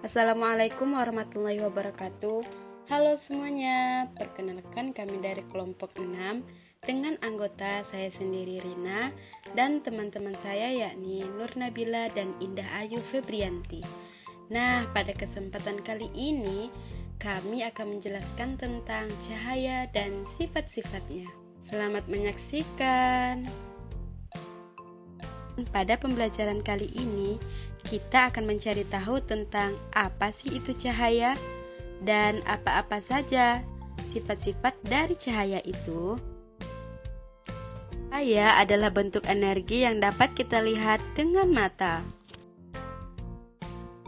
Assalamualaikum warahmatullahi wabarakatuh. Halo semuanya, perkenalkan kami dari kelompok 6 dengan anggota saya sendiri Rina dan teman-teman saya yakni Nur Nabila dan Indah Ayu Febrianti. Nah, pada kesempatan kali ini kami akan menjelaskan tentang cahaya dan sifat-sifatnya. Selamat menyaksikan. Pada pembelajaran kali ini, kita akan mencari tahu tentang apa sih itu cahaya dan apa-apa saja sifat-sifat dari cahaya itu. Cahaya adalah bentuk energi yang dapat kita lihat dengan mata.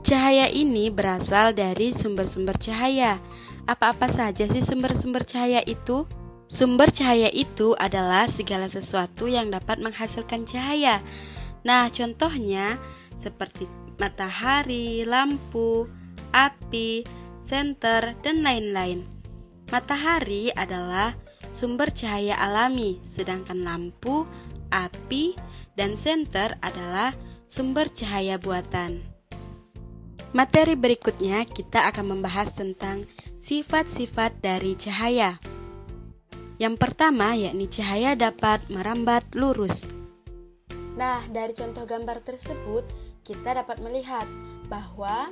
Cahaya ini berasal dari sumber-sumber cahaya. Apa-apa saja sih sumber-sumber cahaya itu? Sumber cahaya itu adalah segala sesuatu yang dapat menghasilkan cahaya. Nah, contohnya seperti matahari, lampu, api, senter, dan lain-lain. Matahari adalah sumber cahaya alami, sedangkan lampu, api, dan senter adalah sumber cahaya buatan. Materi berikutnya kita akan membahas tentang sifat-sifat dari cahaya. Yang pertama yakni cahaya dapat merambat lurus. Nah, dari contoh gambar tersebut, kita dapat melihat bahwa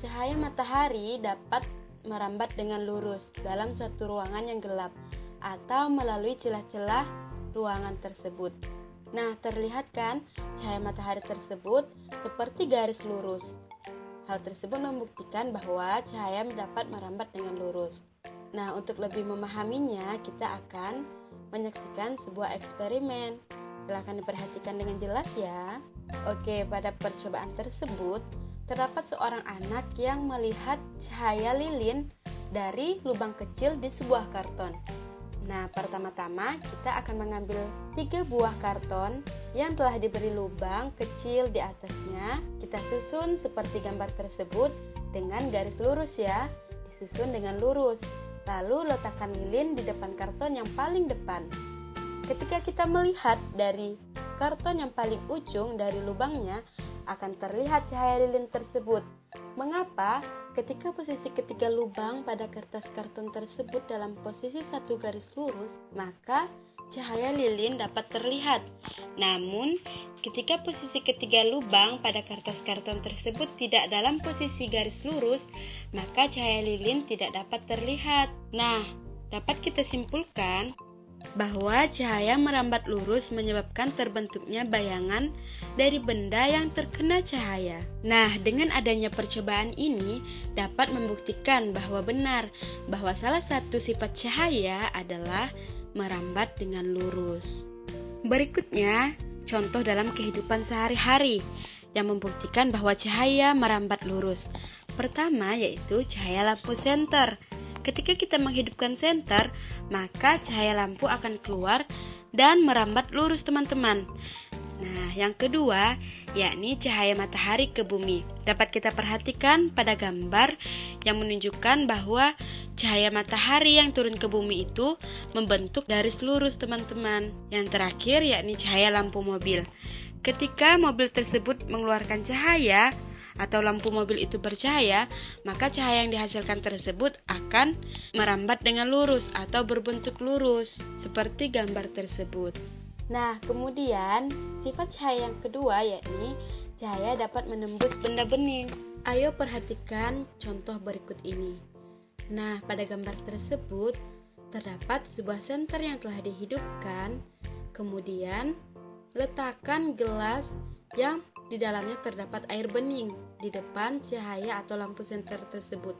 cahaya matahari dapat merambat dengan lurus dalam suatu ruangan yang gelap atau melalui celah-celah ruangan tersebut. Nah, terlihat kan cahaya matahari tersebut seperti garis lurus. Hal tersebut membuktikan bahwa cahaya dapat merambat dengan lurus. Nah, untuk lebih memahaminya, kita akan menyaksikan sebuah eksperimen. Silakan diperhatikan dengan jelas ya. Oke, pada percobaan tersebut terdapat seorang anak yang melihat cahaya lilin dari lubang kecil di sebuah karton. Nah, pertama-tama kita akan mengambil 3 buah karton yang telah diberi lubang kecil di atasnya. Kita susun seperti gambar tersebut dengan garis lurus ya, disusun dengan lurus. Lalu letakkan lilin di depan karton yang paling depan. Ketika kita melihat dari karton yang paling ujung dari lubangnya, akan terlihat cahaya lilin tersebut. Mengapa? Ketika posisi ketiga lubang pada kertas karton tersebut dalam posisi satu garis lurus, maka cahaya lilin dapat terlihat. Namun, ketika posisi ketiga lubang pada kertas karton tersebut tidak dalam posisi garis lurus, maka cahaya lilin tidak dapat terlihat. Nah, dapat kita simpulkan bahwa cahaya merambat lurus menyebabkan terbentuknya bayangan dari benda yang terkena cahaya. Nah, dengan adanya percobaan ini dapat membuktikan bahwa benar bahwa salah satu sifat cahaya adalah merambat dengan lurus. Berikutnya, contoh dalam kehidupan sehari-hari yang membuktikan bahwa cahaya merambat lurus. Pertama yaitu cahaya lampu senter. Ketika kita menghidupkan senter, maka cahaya lampu akan keluar dan merambat lurus teman-teman. Nah, yang kedua yakni cahaya matahari ke bumi. Dapat kita perhatikan pada gambar yang menunjukkan bahwa cahaya matahari yang turun ke bumi itu membentuk garis lurus teman-teman. Yang terakhir yakni cahaya lampu mobil. Ketika mobil tersebut mengeluarkan cahaya atau lampu mobil itu bercahaya, maka cahaya yang dihasilkan tersebut akan merambat dengan lurus atau berbentuk lurus seperti gambar tersebut. Nah, kemudian sifat cahaya yang kedua yakni cahaya dapat menembus benda bening. Ayo perhatikan contoh berikut ini. Nah, pada gambar tersebut terdapat sebuah senter yang telah dihidupkan. Kemudian letakkan gelas yang di dalamnya terdapat air bening di depan cahaya atau lampu senter tersebut.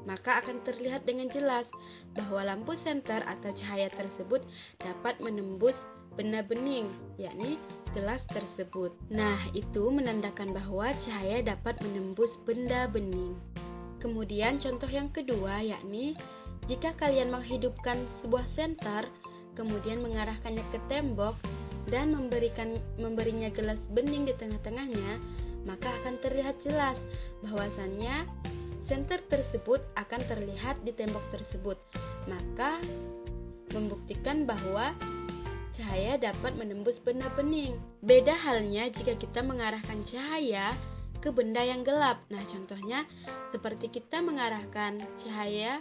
Maka akan terlihat dengan jelas bahwa lampu senter atau cahaya tersebut dapat menembus benda bening, yakni gelas tersebut. Nah, itu menandakan bahwa cahaya dapat menembus benda bening. Kemudian contoh yang kedua yakni jika kalian menghidupkan sebuah senter, kemudian mengarahkannya ke tembok dan memberinya gelas bening di tengah-tengahnya, maka akan terlihat jelas bahwasannya senter tersebut akan terlihat di tembok tersebut. Maka membuktikan bahwa cahaya dapat menembus benda bening. Beda halnya jika kita mengarahkan cahaya ke benda yang gelap. Nah, contohnya seperti kita mengarahkan cahaya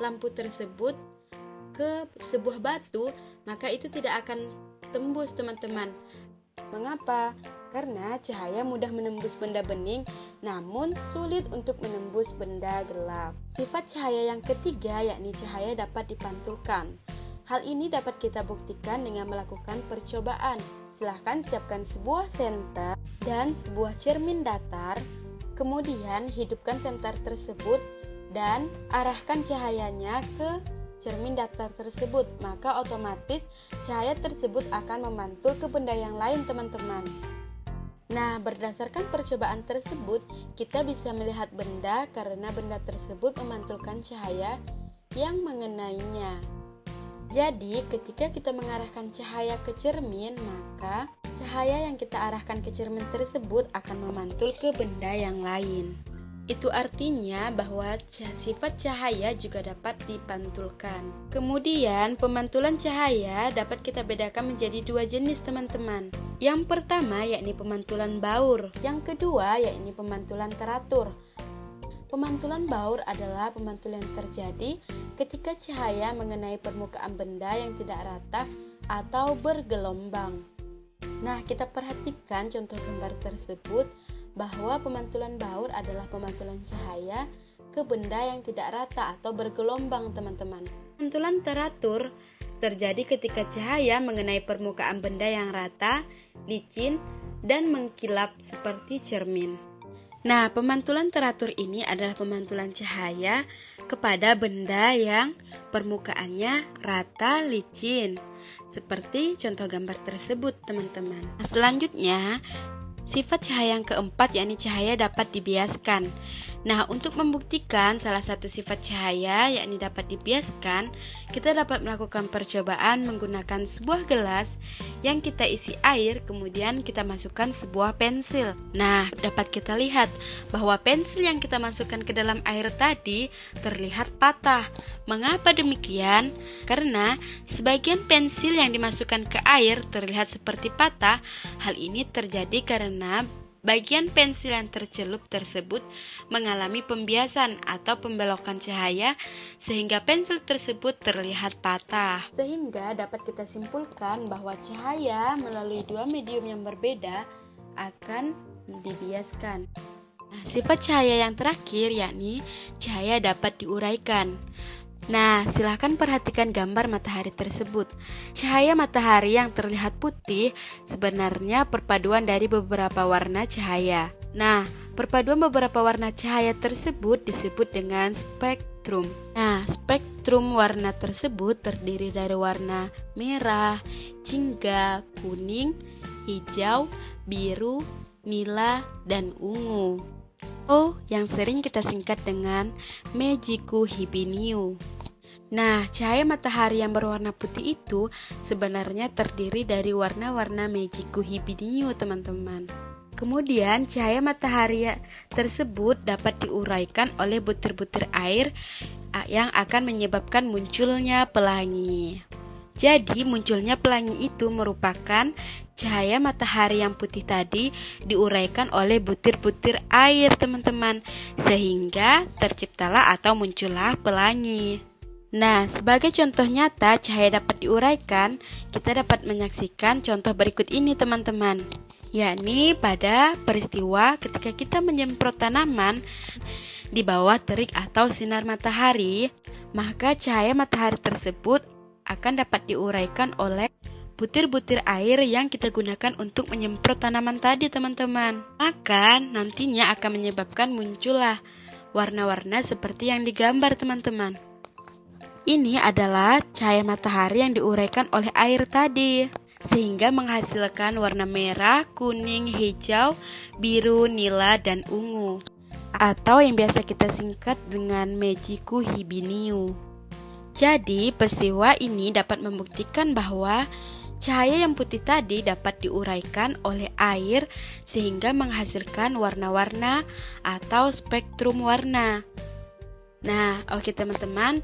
lampu tersebut ke sebuah batu, maka itu tidak akan tembus, teman-teman. Mengapa? Karena cahaya mudah menembus benda bening, namun sulit untuk menembus benda gelap. Sifat cahaya yang ketiga yakni cahaya dapat dipantulkan. Hal ini dapat kita buktikan dengan melakukan percobaan. Silahkan siapkan sebuah senter dan sebuah cermin datar, kemudian hidupkan senter tersebut dan arahkan cahayanya ke cermin datar tersebut, maka otomatis cahaya tersebut akan memantul ke benda yang lain, teman-teman. Nah, berdasarkan percobaan tersebut, kita bisa melihat benda karena benda tersebut memantulkan cahaya yang mengenainya. Jadi, ketika kita mengarahkan cahaya ke cermin, maka cahaya yang kita arahkan ke cermin tersebut akan memantul ke benda yang lain. Itu artinya bahwa sifat cahaya juga dapat dipantulkan. Kemudian, pemantulan cahaya dapat kita bedakan menjadi dua jenis, teman-teman. Yang pertama yakni pemantulan baur, yang kedua yakni pemantulan teratur. Pemantulan baur adalah pemantulan yang terjadi ketika cahaya mengenai permukaan benda yang tidak rata atau bergelombang. Nah, kita perhatikan contoh gambar tersebut bahwa pemantulan baur adalah pemantulan cahaya ke benda yang tidak rata atau bergelombang, teman-teman. Pemantulan teratur terjadi ketika cahaya mengenai permukaan benda yang rata, licin, dan mengkilap seperti cermin. Nah, pemantulan teratur ini adalah pemantulan cahaya kepada benda yang permukaannya rata, licin, seperti contoh gambar tersebut, teman-teman. Nah, selanjutnya, sifat cahaya yang keempat yakni cahaya dapat dibiaskan. Nah, untuk membuktikan salah satu sifat cahaya yakni dapat dibiaskan, kita dapat melakukan percobaan menggunakan sebuah gelas yang kita isi air, kemudian kita masukkan sebuah pensil. Nah, dapat kita lihat bahwa pensil yang kita masukkan ke dalam air tadi terlihat patah. Mengapa demikian? Karena sebagian pensil yang dimasukkan ke air terlihat seperti patah. Hal ini terjadi karena bagian pensil yang tercelup tersebut mengalami pembiasan atau pembelokan cahaya sehingga pensil tersebut terlihat patah. Sehingga dapat kita simpulkan bahwa cahaya melalui dua medium yang berbeda akan dibiaskan. Nah, sifat cahaya yang terakhir yakni cahaya dapat diuraikan. Nah, silahkan perhatikan gambar matahari tersebut. Cahaya matahari yang terlihat putih sebenarnya perpaduan dari beberapa warna cahaya. Nah, perpaduan beberapa warna cahaya tersebut disebut dengan spektrum. Nah, spektrum warna tersebut terdiri dari warna merah, jingga, kuning, hijau, biru, nila, dan ungu. Yang sering kita singkat dengan Meiji-ku Hibiniu. Nah, cahaya matahari yang berwarna putih itu sebenarnya terdiri dari warna-warna Meiji-ku Hibiniu, teman-teman. Kemudian, cahaya matahari tersebut dapat diuraikan oleh butir-butir air yang akan menyebabkan munculnya pelangi. Jadi, munculnya pelangi itu merupakan cahaya matahari yang putih tadi diuraikan oleh butir-butir air, teman-teman, sehingga terciptalah atau muncullah pelangi. Nah, sebagai contoh nyata cahaya dapat diuraikan, kita dapat menyaksikan contoh berikut ini, teman-teman. Yakni pada peristiwa ketika kita menyemprot tanaman di bawah terik atau sinar matahari, maka cahaya matahari tersebut akan dapat diuraikan oleh butir-butir air yang kita gunakan untuk menyemprot tanaman tadi, teman-teman. Maka nantinya akan menyebabkan muncullah warna-warna seperti yang digambar, teman-teman. Ini adalah cahaya matahari yang diuraikan oleh air tadi, sehingga menghasilkan warna merah, kuning, hijau, biru, nila, dan ungu, atau yang biasa kita singkat dengan Meiji-ku Hibiniu. Jadi, peristiwa ini dapat membuktikan bahwa cahaya yang putih tadi dapat diuraikan oleh air sehingga menghasilkan warna-warna atau spektrum warna. Nah, oke teman-teman,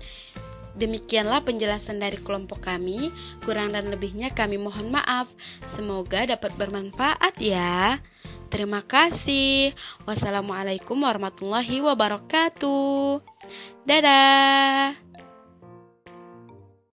demikianlah penjelasan dari kelompok kami. Kurang dan lebihnya kami mohon maaf. Semoga dapat bermanfaat ya. Terima kasih. Wassalamualaikum warahmatullahi wabarakatuh. Dadah.